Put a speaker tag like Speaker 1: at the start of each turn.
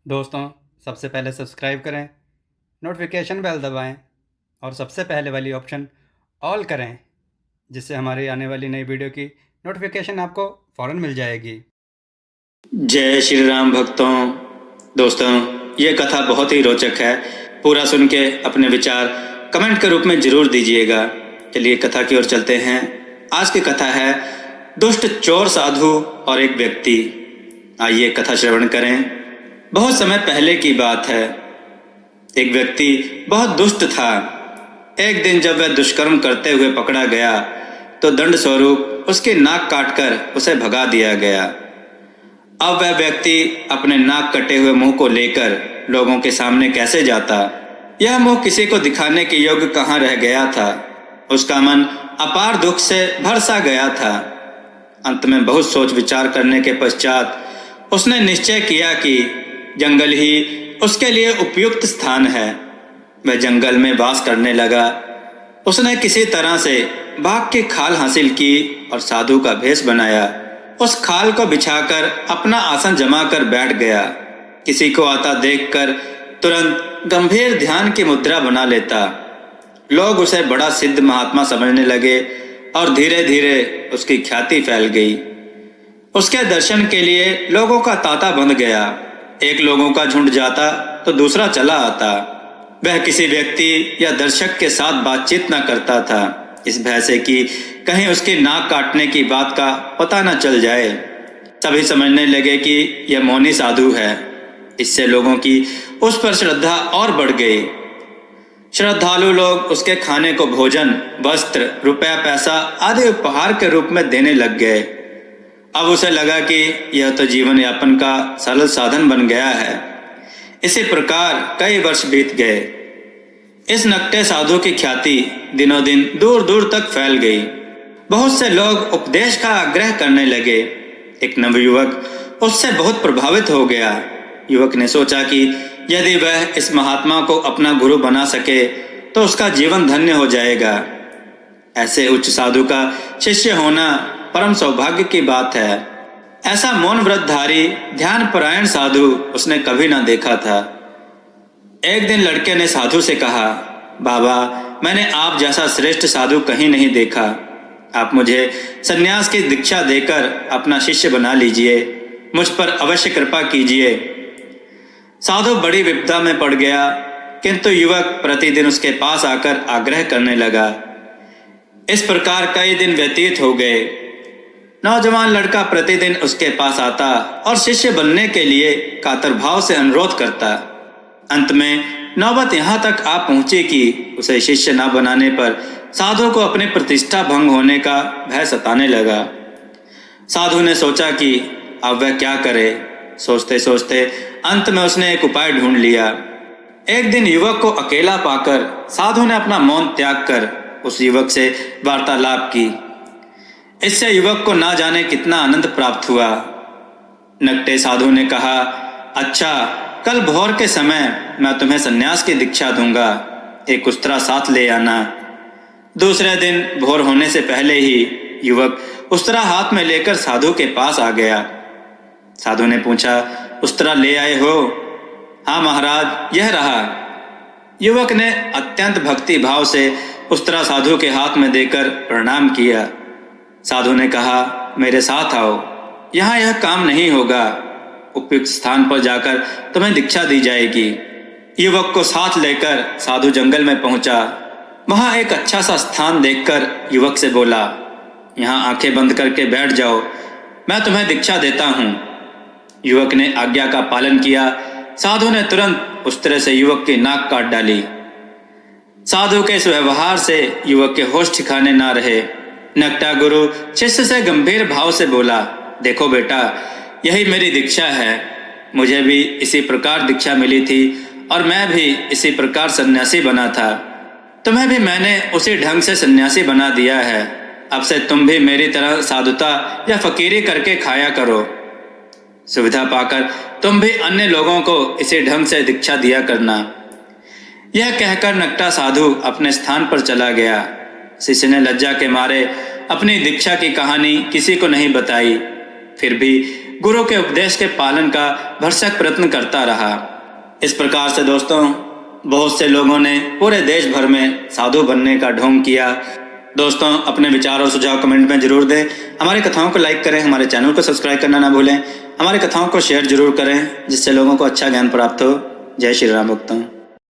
Speaker 1: दोस्तों, सबसे पहले सब्सक्राइब करें, नोटिफिकेशन बेल दबाएं और सबसे पहले वाली ऑप्शन ऑल करें, जिससे हमारी आने वाली नई वीडियो की नोटिफिकेशन आपको फ़ौरन मिल जाएगी।
Speaker 2: जय श्री राम भक्तों। दोस्तों, ये कथा बहुत ही रोचक है। पूरा सुन के अपने विचार कमेंट के रूप में जरूर दीजिएगा। चलिए कथा की ओर चलते हैं। आज की कथा है दुष्ट चोर साधु और एक व्यक्ति। आइए कथा श्रवण करें। बहुत समय पहले की बात है। एक व्यक्ति बहुत दुष्ट था। एक दिन जब वह दुष्कर्म करते हुए पकड़ा गया तो दंड स्वरूप उसकी नाक काटकर उसे भगा दिया गया। अब वह व्यक्ति अपने नाक कटे हुए मुंह को लेकर लोगों के सामने कैसे जाता? यह मुंह किसी को दिखाने के योग्य कहाँ रह गया था। उसका मन अपार दुख से भर सा गया था। अंत में बहुत सोच विचार करने के पश्चात उसने निश्चय किया कि जंगल ही उसके लिए उपयुक्त स्थान है। वह जंगल में वास करने लगा। उसने किसी तरह से बाघ की खाल हासिल की और साधु का भेष बनाया। उस खाल को बिछाकर अपना आसन जमा कर बैठ गया। किसी को आता देखकर तुरंत गंभीर ध्यान की मुद्रा बना लेता। लोग उसे बड़ा सिद्ध महात्मा समझने लगे और धीरे धीरे उसकी ख्याति फैल गई। उसके दर्शन के लिए लोगों का तांता बंध गया। एक लोगों का झुंड जाता तो दूसरा चला आता। वह किसी व्यक्ति या दर्शक के साथ बातचीत न करता था, इस भय से कि कहीं उसकी नाक काटने की बात का पता न चल जाए। सभी समझने लगे कि यह मौनी साधु है। इससे लोगों की उस पर श्रद्धा और बढ़ गई। श्रद्धालु लोग उसके खाने को भोजन, वस्त्र, रुपया पैसा आदि उपहार के रूप में देने लग गए। अब उसे लगा कि यह तो जीवन यापन का सरल साधन बन गया है। इसी प्रकार कई वर्ष बीत गए। इस नकटे साधु की ख्याति दिनों दिन दूर दूर तक फैल गई। बहुत से लोग उपदेश का आग्रह करने लगे। एक नवयुवक उससे बहुत प्रभावित हो गया। युवक ने सोचा कि यदि वह इस महात्मा को अपना गुरु बना सके तो उसका जीवन धन्य हो जाएगा। ऐसे उच्च साधु का शिष्य होना परम सौभाग्य की बात है। ऐसा मौन व्रतधारी ध्यान परायण साधु उसने कभी न देखा था। एक दिन लड़के ने साधु से कहा, बाबा, मैंने आप जैसा श्रेष्ठ साधु कहीं नहीं देखा। आप मुझे सन्यास की दीक्षा देकर अपना शिष्य बना लीजिए। मुझ पर अवश्य कृपा कीजिए। साधु बड़ी विपदा में पड़ गया, किंतु युवक प्रतिदिन उसके पास आकर आग्रह करने लगा। इस प्रकार कई दिन व्यतीत हो गए। नौजवान लड़का प्रतिदिन उसके पास आता और शिष्य बनने के लिए कातर भाव से अनुरोध करता। अंत में नौबत यहाँ तक आ पहुंची कि उसे शिष्य न बनाने पर साधु को अपनी प्रतिष्ठा भंग होने का भय सताने लगा। साधु ने सोचा कि अब वह क्या करे। सोचते सोचते अंत में उसने एक उपाय ढूंढ लिया। एक दिन युवक को अकेला पाकर साधु ने अपना मौन त्याग कर उस युवक से वार्तालाप की। इससे युवक को ना जाने कितना आनंद प्राप्त हुआ। नकटे साधु ने कहा, अच्छा, कल भोर के समय मैं तुम्हें सन्यास की दीक्षा दूंगा। एक उस्तरा साथ ले आना। दूसरे दिन भोर होने से पहले ही युवक उस्तरा हाथ में लेकर साधु के पास आ गया। साधु ने पूछा, उस्तरा ले आए हो? हाँ महाराज, यह रहा। युवक ने अत्यंत भक्ति भाव से उस्तरा साधु के हाथ में देकर प्रणाम किया। साधु ने कहा, मेरे साथ आओ, यहाँ यह काम नहीं होगा। उपयुक्त स्थान पर जाकर तुम्हें दीक्षा दी जाएगी। युवक को साथ लेकर साधु जंगल में पहुंचा। वहां एक अच्छा सा स्थान देखकर युवक से बोला, यहाँ आंखें बंद करके बैठ जाओ, मैं तुम्हें दीक्षा देता हूँ। युवक ने आज्ञा का पालन किया। साधु ने तुरंत उस तरह से युवक की नाक काट डाली। साधु के इस व्यवहार से युवक के होश ठिकाने ना रहे। नकटा गुरु शिष्य से गंभीर भाव से बोला, देखो बेटा, यही मेरी दीक्षा है। मुझे भी इसी प्रकार दीक्षा मिली थी और मैं भी इसी प्रकार सन्यासी बना था। तुम्हें भी मैंने उसी ढंग से सन्यासी बना दिया है। अब से तुम भी मेरी तरह साधुता या फकीरी करके खाया करो। सुविधा पाकर तुम भी अन्य लोगों को इसी ढंग से दीक्षा दिया करना। यह कहकर नकटा साधु अपने स्थान पर चला गया। शिष्य ने लज्जा के मारे अपनी दीक्षा की कहानी किसी को नहीं बताई। फिर भी गुरु के उपदेश के पालन का भरसक प्रयत्न करता रहा। इस प्रकार से दोस्तों बहुत से लोगों ने पूरे देश भर में साधु बनने का ढोंग किया। दोस्तों अपने विचार और सुझाव कमेंट में जरूर दें। हमारी कथाओं को लाइक करें, हमारे चैनल को सब्सक्राइब करना ना भूलें। हमारी कथाओं को शेयर जरूर करें जिससे लोगों को अच्छा ज्ञान प्राप्त हो। जय श्री राम भक्तों।